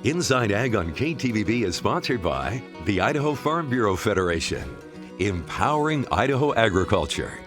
Inside Ag on KTVB is sponsored by the Idaho Farm Bureau Federation, empowering Idaho agriculture.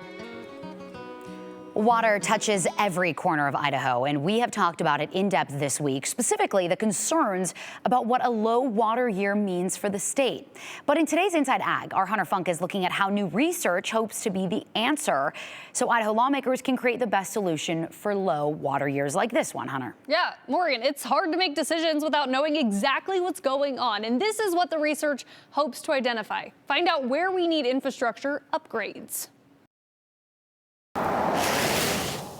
Water touches every corner of Idaho, and we have talked about it in depth this week, specifically the concerns about what a low water year means for the state. But in today's Inside Ag, our Hunter Funk is looking at how new research hopes to be the answer so Idaho lawmakers can create the best solution for low water years like this one, Hunter. Yeah, Morgan, it's hard to make decisions without knowing exactly what's going on, and this is what the research hopes to identify. Find out where we need infrastructure upgrades.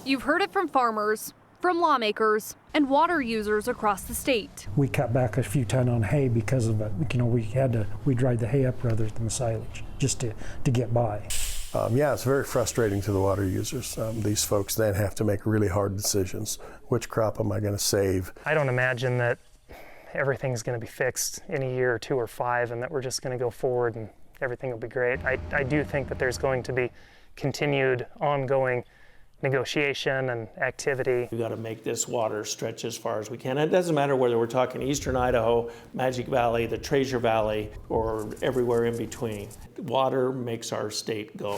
You've heard it from farmers, from lawmakers, and water users across the state. We cut back a few ton on hay because of it. You know, we dried the hay up rather than the silage just to get by. Yeah, it's very frustrating to the water users. These folks then have to make really hard decisions. Which crop am I going to save? I don't imagine that everything's going to be fixed in a year or 2 or 5 and that we're just going to go forward and everything will be great. I do think that there's going to be continued, ongoing negotiation and activity. We've got to make this water stretch as far as we can. It doesn't matter whether we're talking eastern Idaho, Magic Valley, the Treasure Valley, or everywhere in between. Water makes our state go.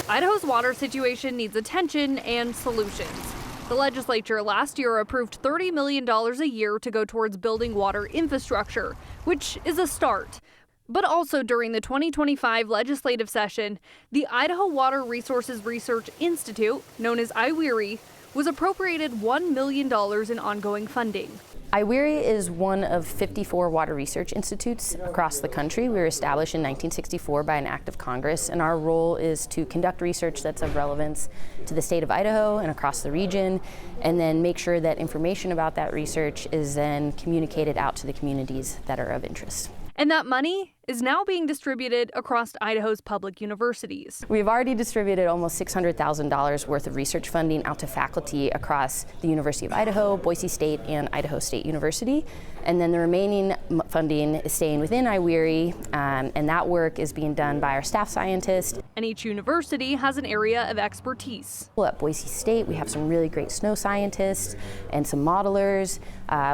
Idaho's water situation needs attention and solutions. The legislature last year approved $30 million a year to go towards building water infrastructure, which is a start. But also during the 2025 legislative session, the Idaho Water Resources Research Institute, known as IWRI, was appropriated $1 million in ongoing funding. IWRI is one of 54 water research institutes across the country. We were established in 1964 by an act of Congress, and our role is to conduct research that's of relevance to the state of Idaho and across the region, and then make sure that information about that research is then communicated out to the communities that are of interest. And that money is now being distributed across Idaho's public universities. We've already distributed almost $600,000 worth of research funding out to faculty across the University of Idaho, Boise State, and Idaho State University. And then the remaining funding is staying within IWRI, and that work is being done by our staff scientists. And each university has an area of expertise. Well, at Boise State, we have some really great snow scientists and some modelers.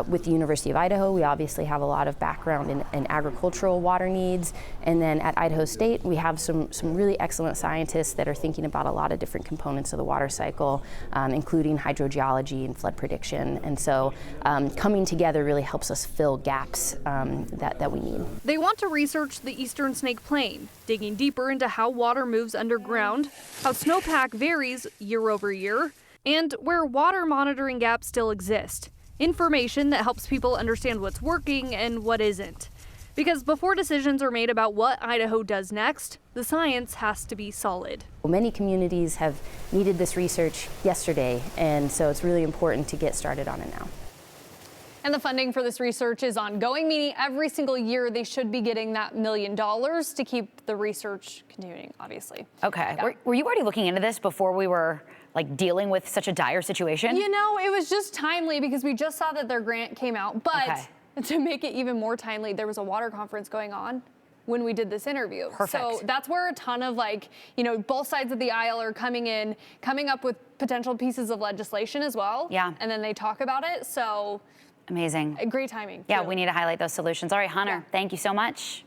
With the University of Idaho, we obviously have a lot of background in agricultural water needs. And then at Idaho State, we have some really excellent scientists that are thinking about a lot of different components of the water cycle, including hydrogeology and flood prediction. And so coming together really helps us fill gaps that we need. They want to research the Eastern Snake Plain, digging deeper into how water moves underground, how snowpack varies year over year, and where water monitoring gaps still exist. Information that helps people understand what's working and what isn't. Because before decisions are made about what Idaho does next, the science has to be solid. Many communities have needed this research yesterday, and so it's really important to get started on it now. And the funding for this research is ongoing, meaning every single year they should be getting that $1 million to keep the research continuing, obviously. Okay. Yeah. Were you already looking into this before we were dealing with such a dire situation? You know, it was just timely because we just saw that their grant came out, but to make it even more timely, there was a water conference going on when we did this interview. Perfect. So that's where a ton of both sides of the aisle are coming up with potential pieces of legislation as well. Yeah. And then they talk about it. So amazing. Great timing. Yeah, too. we need to highlight those solutions. All right, Hunter, thank you so much.